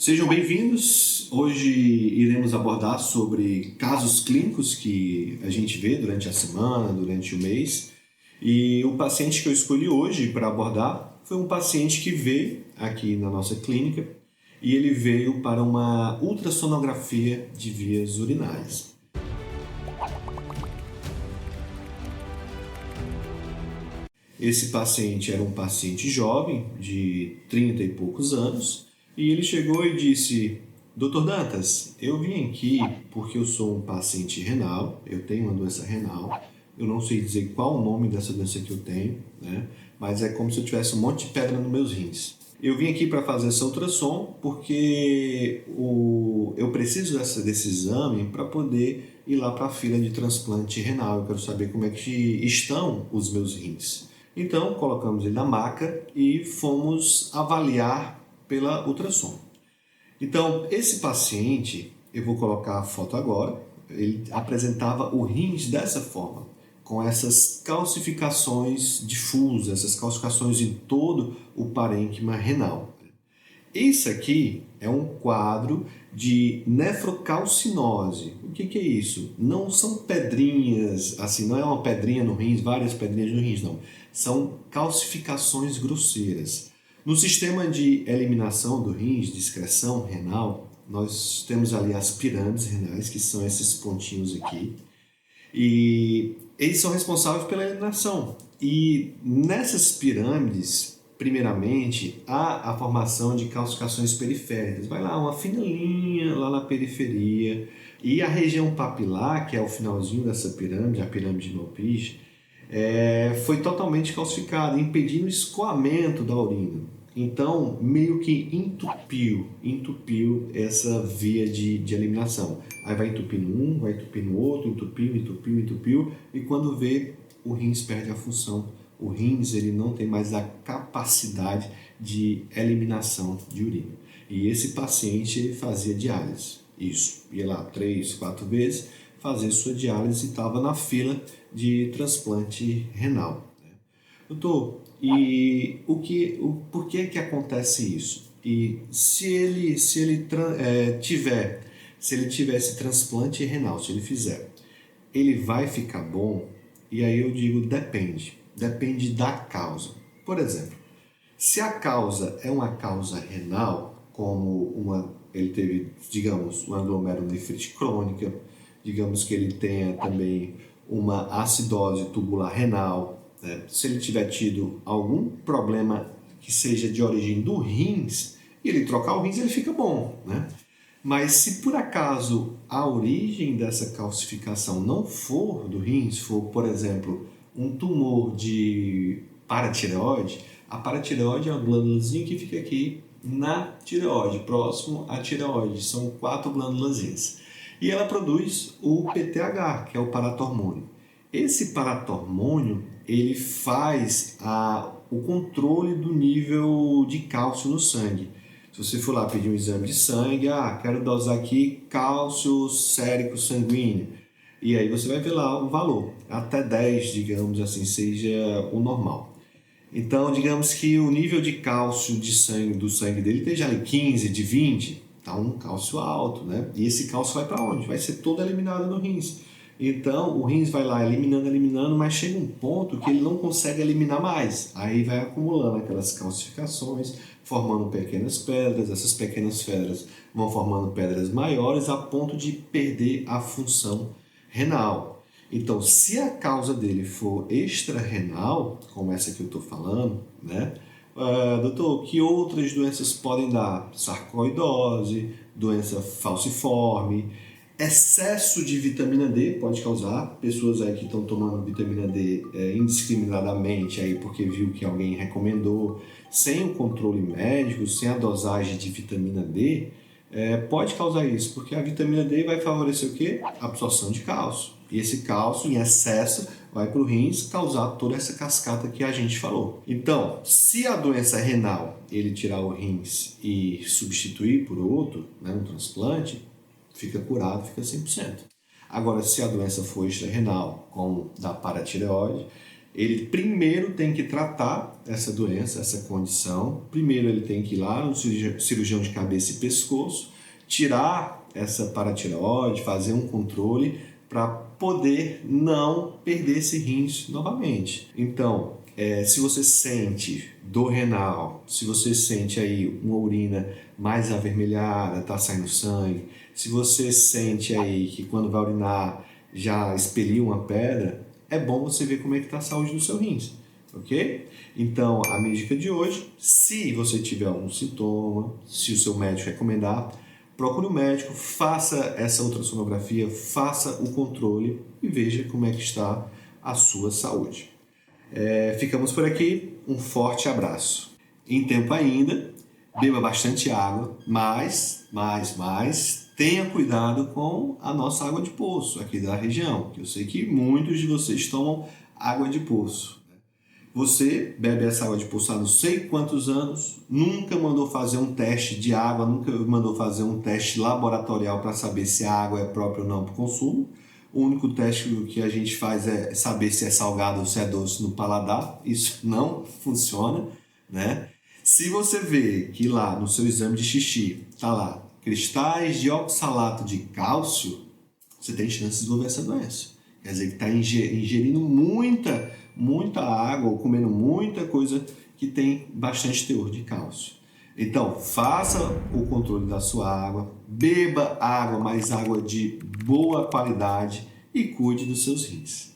Sejam bem-vindos. Hoje iremos abordar sobre casos clínicos que a gente vê durante a semana, durante o mês. E o paciente que eu escolhi hoje para abordar foi um paciente que veio aqui na nossa clínica e ele veio para uma ultrassonografia de vias urinárias. Esse paciente era um paciente jovem, de 30 e poucos anos, e ele chegou e disse: Dr. Dantas, eu vim aqui porque eu sou um paciente renal, eu tenho uma doença renal, eu não sei dizer qual o nome dessa doença que eu tenho, né? Mas é como se eu tivesse um monte de pedra nos meus rins. Eu vim aqui para fazer essa ultrassom porque eu preciso desse exame para poder ir lá para a fila de transplante renal, eu quero saber como é que estão os meus rins. Então, colocamos ele na maca e fomos avaliar pela ultrassom. Então, esse paciente, eu vou colocar a foto agora, ele apresentava o rins dessa forma, com essas calcificações difusas, essas calcificações em todo o parênquima renal. Isso aqui é um quadro de nefrocalcinose. O que é isso? Não são pedrinhas, assim, não é uma pedrinha no rins, várias pedrinhas no rins, não. São calcificações grosseiras. No sistema de eliminação do rins, de excreção renal, nós temos ali as pirâmides renais, que são esses pontinhos aqui, e eles são responsáveis pela eliminação. E nessas pirâmides, primeiramente, há a formação de calcificações periféricas. Vai lá uma fina linha lá na periferia, e a região papilar, que é o finalzinho dessa pirâmide, a pirâmide de Malpighi, foi totalmente calcificada, impedindo o escoamento da urina. Então, meio que entupiu essa via de eliminação. Aí vai entupindo um, vai entupindo outro, entupiu, e quando vê, o rins perde a função. O rins ele não tem mais a capacidade de eliminação de urina. E esse paciente ele fazia diálise. Isso, ia lá 3, 4 vezes fazer sua diálise e estava na fila de transplante renal. Doutor, e por que acontece isso? E se ele tiver esse transplante renal, se ele fizer, ele vai ficar bom? E aí eu digo depende da causa. Por exemplo, se a causa é uma causa renal, como ele teve, digamos, uma glomerulonefrite crônica, digamos que ele tenha também uma acidose tubular renal, né? Se ele tiver tido algum problema que seja de origem do rins, e ele trocar o rins, ele fica bom, né? Mas se por acaso a origem dessa calcificação não for do rins, for, por exemplo, um tumor de paratireoide, a paratireoide é uma glândulazinha que fica aqui na tireoide, próximo à tireoide, são 4 glândulazinhas. E ela produz o PTH, que é o paratormônio. Esse paratormônio, ele faz o controle do nível de cálcio no sangue. Se você for lá pedir um exame de sangue, quero dosar aqui cálcio sérico sanguíneo. E aí você vai ver lá o valor, até 10, digamos assim, seja o normal. Então, digamos que o nível de cálcio do sangue dele esteja ali 15, de 20, está um cálcio alto, né? E esse cálcio vai para onde? Vai ser todo eliminado no rins. Então, o rins vai lá eliminando, mas chega um ponto que ele não consegue eliminar mais. Aí vai acumulando aquelas calcificações, formando pequenas pedras. Essas pequenas pedras vão formando pedras maiores a ponto de perder a função renal. Então, se a causa dele for extrarrenal, como essa que eu estou falando, né? Doutor, que outras doenças podem dar? Sarcoidose, doença falciforme, excesso de vitamina D pode causar. Pessoas aí que estão tomando vitamina D indiscriminadamente aí porque viu que alguém recomendou, sem o controle médico, sem a dosagem de vitamina D, pode causar isso, porque a vitamina D vai favorecer o quê? A absorção de cálcio. E esse cálcio em excesso vai para o rins causar toda essa cascata que a gente falou. Então, se a doença é renal, ele tirar o rins e substituir por outro, né, um transplante, fica curado, fica 100%. Agora, se a doença for extrarrenal, como da paratireoide, Ele primeiro tem que tratar essa doença, essa condição. Primeiro ele tem que ir lá no cirurgião de cabeça e pescoço, tirar essa paratireoide, fazer um controle para poder não perder esse rins novamente. Então, se você sente dor renal, se você sente aí uma urina mais avermelhada, tá saindo sangue, se você sente aí que quando vai urinar já expeliu uma pedra, é bom você ver como é que está a saúde do seu rins, ok? Então, a minha dica de hoje, se você tiver algum sintoma, se o seu médico recomendar, procure um médico, faça essa ultrassonografia, faça o controle e veja como é que está a sua saúde. Ficamos por aqui, um forte abraço. Em tempo ainda, beba bastante água, mas tenha cuidado com a nossa água de poço aqui da região, que eu sei que muitos de vocês tomam água de poço. Você bebe essa água de poço há não sei quantos anos, nunca mandou fazer um teste de água, nunca mandou fazer um teste laboratorial para saber se a água é própria ou não para o consumo. O único teste que a gente faz é saber se é salgado ou se é doce no paladar. Isso não funciona, né? Se você vê que lá no seu exame de xixi está lá cristais de oxalato de cálcio, você tem chance de desenvolver essa doença. Quer dizer que está ingerindo muita água ou comendo muita coisa que tem bastante teor de cálcio. Então, faça o controle da sua água, beba água, mas água de boa qualidade e cuide dos seus rins.